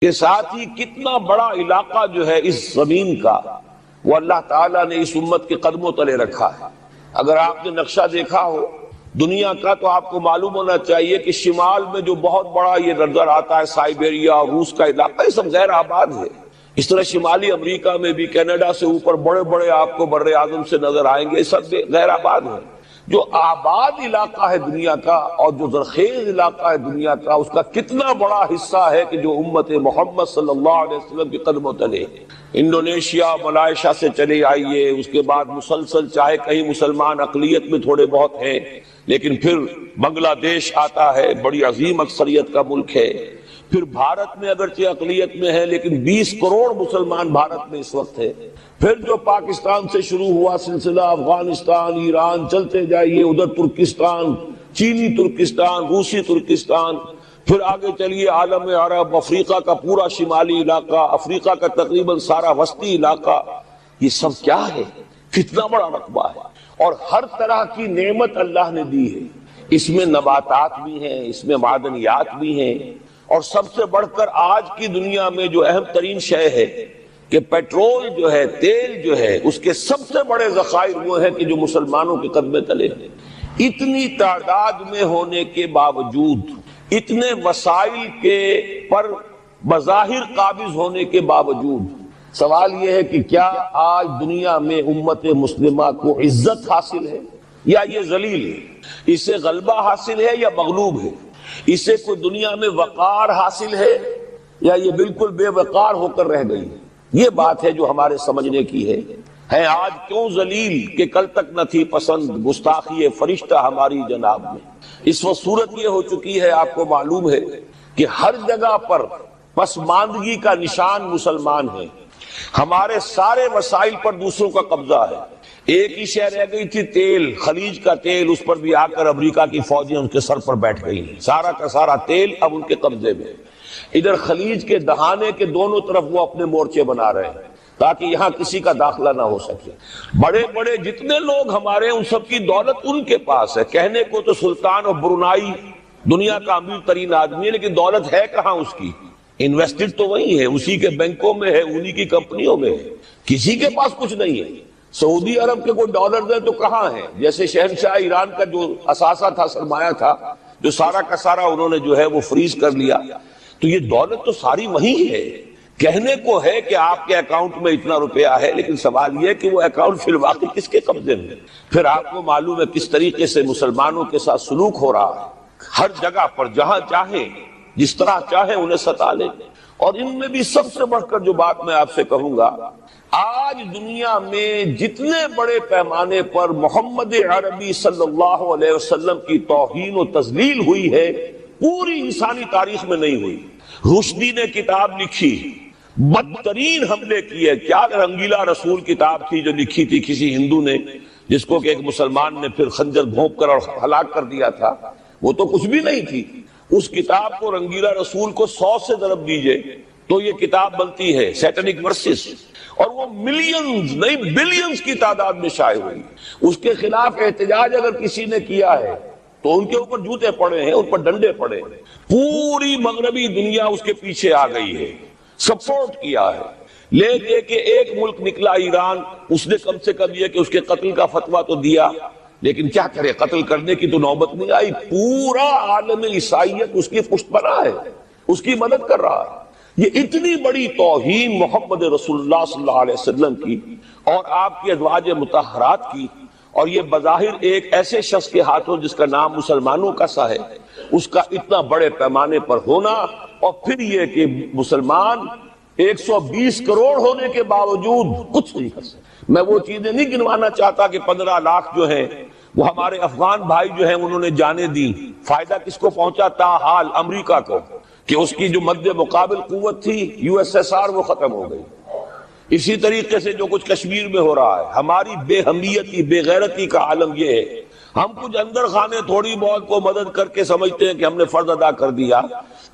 کے ساتھ ہی کتنا بڑا علاقہ جو ہے اس زمین کا وہ اللہ تعالیٰ نے اس امت کے قدموں تلے رکھا ہے۔ اگر آپ نے نقشہ دیکھا ہو دنیا کا تو آپ کو معلوم ہونا چاہیے کہ شمال میں جو بہت بڑا یہ نظر آتا ہے سائبیریا اور روس کا علاقہ، یہ سب غیر آباد ہے۔ اس طرح شمالی امریکہ میں بھی کینیڈا سے اوپر بڑے بڑے آپ کو بر اعظم سے نظر آئیں گے، سب غیر آباد ہے۔ جو آباد علاقہ ہے دنیا کا اور جو زرخیز علاقہ ہے دنیا کا، اس کا کتنا بڑا حصہ ہے کہ جو امت محمد صلی اللہ علیہ وسلم کے قدموں تلے۔ انڈونیشیا ملائیشیا سے چلے آئیے، اس کے بعد مسلسل چاہے کہیں مسلمان اقلیت میں تھوڑے بہت ہیں، لیکن پھر بنگلہ دیش آتا ہے، بڑی عظیم اکثریت کا ملک ہے۔ پھر بھارت میں اگرچہ اقلیت میں ہے لیکن 20 کروڑ مسلمان بھارت میں اس وقت ہے۔ پھر جو پاکستان سے شروع ہوا سلسلہ، افغانستان، ایران، چلتے جائیے ادھر ترکستان، چینی ترکستان، روسی ترکستان، پھر آگے چلیے عالم عرب، افریقہ کا پورا شمالی علاقہ، افریقہ کا تقریباً سارا وسطی علاقہ، یہ سب کیا ہے؟ کتنا بڑا رقبہ ہے، اور ہر طرح کی نعمت اللہ نے دی ہے۔ اس میں نباتات بھی ہیں، اس میں معدنیات بھی ہیں، اور سب سے بڑھ کر آج کی دنیا میں جو اہم ترین شے ہے کہ پیٹرول جو ہے، تیل جو ہے، اس کے سب سے بڑے ذخائر وہ ہیں کہ جو مسلمانوں کے قدمے تلے ہیں۔ اتنی تعداد میں ہونے کے باوجود، اتنے وسائل کے پر بظاہر قابض ہونے کے باوجود، سوال یہ ہے کہ کیا آج دنیا میں امت مسلمہ کو عزت حاصل ہے یا یہ ذلیل ہے؟ اسے غلبہ حاصل ہے یا مغلوب ہے؟ اسے کوئی دنیا میں وقار حاصل ہے یا یہ بالکل بے وقار ہو کر رہ گئی؟ یہ بات ہے جو ہمارے سمجھنے کی ہے آج کیوں ذلیل کہ کل تک نہ تھی پسند، گستاخی فرشتہ ہماری جناب میں۔ اس وقت صورت یہ ہو چکی ہے، آپ کو معلوم ہے کہ ہر جگہ پر پسماندگی کا نشان مسلمان ہیں۔ ہمارے سارے وسائل پر دوسروں کا قبضہ ہے۔ ایک ہی شے رہ گئی تھی، تیل، خلیج کا تیل، اس پر بھی آ کر امریکہ کی فوجیں ان کے سر پر بیٹھ گئی ہیں۔ سارا کا سارا تیل اب ان کے قبضے میں۔ ادھر خلیج کے دہانے کے دونوں طرف وہ اپنے مورچے بنا رہے ہیں تاکہ یہاں کسی کا داخلہ نہ ہو سکے۔ بڑے بڑے جتنے لوگ ہمارے، ان سب کی دولت ان کے پاس ہے۔ کہنے کو تو سلطان اور برونائی دنیا کا امیر ترین آدمی ہے، لیکن دولت ہے کہاں اس کی؟ انویسٹڈ تو وہی ہے، اسی کے بینکوں میں ہے، انہی کی کمپنیوں میں ہے، کسی کے پاس کچھ نہیں ہے۔ سعودی عرب کے کوئی ڈالر ہے تو کہاں ہے؟ جیسے شہنشاہ ایران کا جو اثاثہ تھا، سرمایہ تھا، جو سارا کا سارا انہوں نے جو ہے وہ فریز کر لیا۔ تو یہ دولت تو ساری وہی ہے۔ کہنے کو ہے کہ آپ کے اکاؤنٹ میں اتنا روپیہ ہے، لیکن سوال یہ کہ وہ اکاؤنٹ فی الواقع کس کے قبضے میں؟ پھر آپ کو معلوم ہے کس طریقے سے مسلمانوں کے ساتھ سلوک ہو رہا ہے۔ ہر جگہ پر جہاں چاہیں، جس طرح چاہیں انہیں ستا لیں۔ اور ان میں بھی سب سے بڑھ کر جو بات میں آپ سے کہوں گا، آج دنیا میں جتنے بڑے پیمانے پر محمد عربی صلی اللہ علیہ وسلم کی توہین و تذلیل ہوئی ہے، پوری انسانی تاریخ میں نہیں ہوئی۔ رشدی نے کتاب لکھی، بدترین حملے کیے۔ کیا رنگیلا رسول کتاب تھی جو لکھی تھی کسی ہندو نے، جس کو کہ ایک مسلمان نے پھر خنجر گھونپ کر اور ہلاک کر دیا تھا۔ وہ تو کچھ بھی نہیں تھی۔ اس کتاب کو رنگیلا رسول کو 100 سے ضرب دیجئے تو یہ کتاب بنتی ہے، سیٹنک ورسز، اور وہ ملینز نہیں بلینز کی تعداد میں شائع ہوئی۔ اس کے خلاف احتجاج اگر کسی نے کیا ہے تو ان کے اوپر جوتے پڑے ہیں، ان پر ڈنڈے پڑے ہیں۔ پوری مغربی دنیا اس کے پیچھے آ گئی ہے، سپورٹ کیا ہے۔ لے دے کے ایک ملک نکلا ایران، اس نے کم سے کم یہ کہ اس کے قتل کا فتویٰ تو دیا، لیکن کیا کرے، قتل کرنے کی تو نوبت نہیں آئی۔ پورا عالم عیسائیت اس کی پشت پناہ ہے، اس کی مدد کر رہا ہے۔ یہ اتنی بڑی توہین محمد رسول اللہ صلی اللہ علیہ وسلم کی اور آپ کی ازواج مطہرات کی، اور یہ بظاہر ایک ایسے شخص کے ہاتھوں جس کا نام مسلمانوں کا سا ہے، اس کا اتنا بڑے پیمانے پر ہونا، اور پھر یہ کہ مسلمان 120 کروڑ ہونے کے باوجود کچھ نہیں کر سکتے۔ میں وہ چیزیں نہیں گنوانا چاہتا کہ 15 لاکھ جو ہیں وہ ہمارے افغان بھائی جو ہیں انہوں نے جانیں دی۔ فائدہ کس کو پہنچا؟ تاحال امریکہ کو، کہ اس کی جو مد مقابل قوت تھی USSR وہ ختم ہو گئی۔ اسی طریقے سے جو کچھ کشمیر میں ہو رہا ہے، ہماری بے ہمیتی، بے غیرتی کا عالم یہ ہے۔ ہم کچھ اندر خانے تھوڑی بہت کو مدد کر کے سمجھتے ہیں کہ ہم نے فرض ادا کر دیا،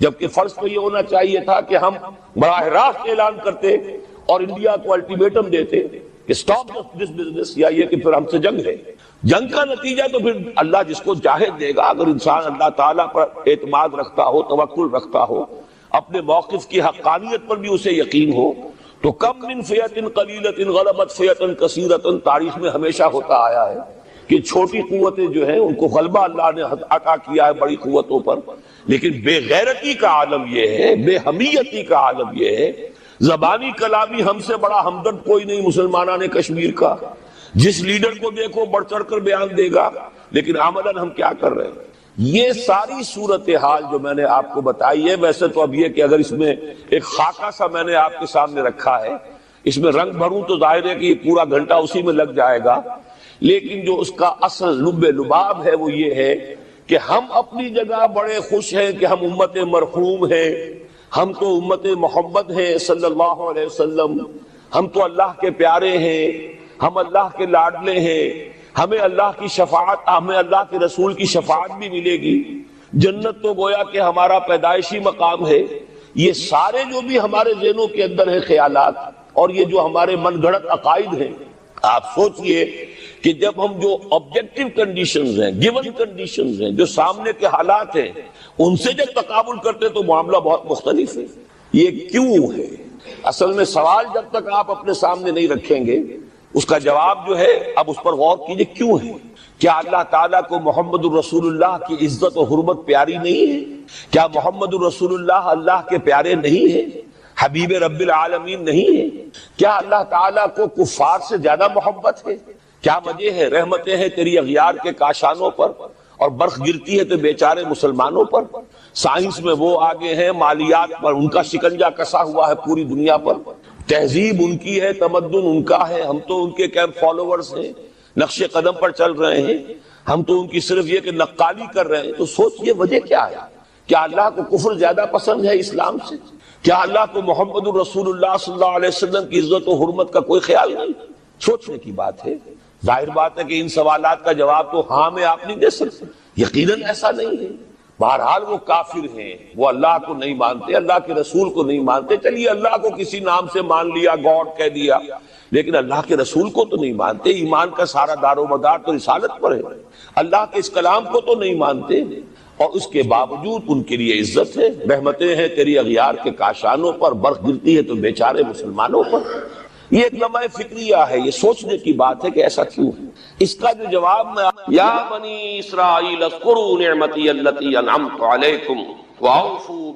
جبکہ فرض تو یہ ہونا چاہیے تھا کہ ہم براہ راست اعلان کرتے اور انڈیا کو الٹیمیٹم دیتے کہ سٹاپ دس بزنس، یا یہ کہ پھر ہم سے جنگ ہے۔ جنگ کا نتیجہ تو پھر اللہ جس کو چاہے دے گا۔ اگر انسان اللہ تعالیٰ پر اعتماد رکھتا ہو، توکل رکھتا ہو، اپنے موقف کی حقانیت پر بھی اسے یقین ہو، تو کم من فئۃ قلیلۃ غلبت فئۃ کثیرۃ، تاریخ میں ہمیشہ ہوتا آیا ہے کہ چھوٹی قوتیں جو ہیں ان کو غلبہ اللہ نے عطا کیا ہے بڑی قوتوں پر، لیکن بے غیرتی کا عالم یہ ہے، بے حمیتی کا عالم یہ ہے، زبانی کلامی ہم سے بڑا ہمدرد کوئی نہیں مسلمانان کشمیر کا، جس لیڈر کو دیکھو بڑھ چڑھ کر بیان دے گا، لیکن عملاً ہم کیا کر رہے ہیں؟ یہ ساری صورتحال جو میں نے آپ کو بتائی ہے، ویسے تو اب یہ کہ اگر اس میں ایک خاکہ سا میں نے آپ کے سامنے رکھا ہے، اس میں رنگ بھروں تو ظاہر ہے کہ یہ پورا گھنٹہ اسی میں لگ جائے گا، لیکن جو اس کا اصل لب لباب ہے وہ یہ ہے کہ ہم اپنی جگہ بڑے خوش ہیں کہ ہم امت مرحوم ہیں، ہم تو امت محمد ہیں صلی اللہ علیہ وسلم، ہم تو اللہ کے پیارے ہیں، ہم اللہ کے لاڈلے ہیں، ہمیں اللہ کی شفاعت، ہمیں اللہ کے رسول کی شفاعت بھی ملے گی، جنت تو گویا کہ ہمارا پیدائشی مقام ہے۔ یہ سارے جو بھی ہمارے ذہنوں کے اندر ہیں خیالات، اور یہ جو ہمارے من گھڑت عقائد ہیں، آپ سوچئے کہ جب ہم جو آبجیکٹیو کنڈیشنز ہیں، گیون کنڈیشنز ہیں، جو سامنے کے حالات ہیں، ان سے جب تقابل کرتے تو معاملہ بہت مختلف ہے۔ یہ کیوں ہے؟ اصل میں سوال جب تک آپ اپنے سامنے نہیں رکھیں گے، اس کا جواب جو ہے اب اس پر غور کیجئے، کیوں ہے؟ کیا اللہ تعالیٰ کو محمد الرسول اللہ کی عزت و حرمت پیاری نہیں ہے؟ کیا محمد الرسول اللہ اللہ کے پیارے نہیں ہیں، حبیب رب العالمین نہیں ہے؟ کیا اللہ تعالیٰ کو کفار سے زیادہ محبت ہے؟ کیا وجہ ہے؟ رحمتیں ہیں تیری اغیار کے کاشانوں پر، اور برف گرتی ہے تو بیچارے مسلمانوں پر۔ سائنس میں وہ آگے ہیں، مالیات پر ان کا شکنجہ کسا ہوا ہے پوری دنیا پر، تہذیب ان کی ہے، تمدن ان کا ہے، ہم تو ان کے کیمپ فالوورز ہیں، نقش قدم پر چل رہے ہیں، ہم تو ان کی صرف یہ کہ نقالی کر رہے ہیں۔ تو سوچئے وجہ کیا ہے؟ کیا اللہ کو کفر زیادہ پسند ہے اسلام سے؟ کیا اللہ کو محمد الرسول اللہ صلی اللہ علیہ وسلم کی عزت و حرمت کا کوئی خیال نہیں؟ سوچنے کی بات ہے۔ ظاہر بات ہے کہ ان سوالات کا جواب تو ہاں میں آپ نہیں دے سکتے، یقیناً ایسا نہیں ہے۔ بہرحال وہ کافر ہیں، وہ اللہ کو نہیں مانتے، اللہ کے رسول کو نہیں مانتے، چلیے اللہ کو کسی نام سے مان لیا، گاڈ کہہ دیا، لیکن اللہ کے رسول کو تو نہیں مانتے۔ ایمان کا سارا دار و مدار تو رسالت پر ہے، اللہ کے اس کلام کو تو نہیں مانتے، اور اس کے باوجود ان کے لیے عزت ہے۔ رحمتیں ہیں تیری اغیار کے کاشانوں پر، برف گرتی ہے تو بیچارے مسلمانوں پر۔ یہ ایک لمحہ فکریہ ہے، یہ سوچنے کی بات ہے کہ ایسا کیوں ہے۔ اس کا جو جواب میں یا بنی اسرائیل اذکروا نعمتی التی انعمت علیکم واوفوا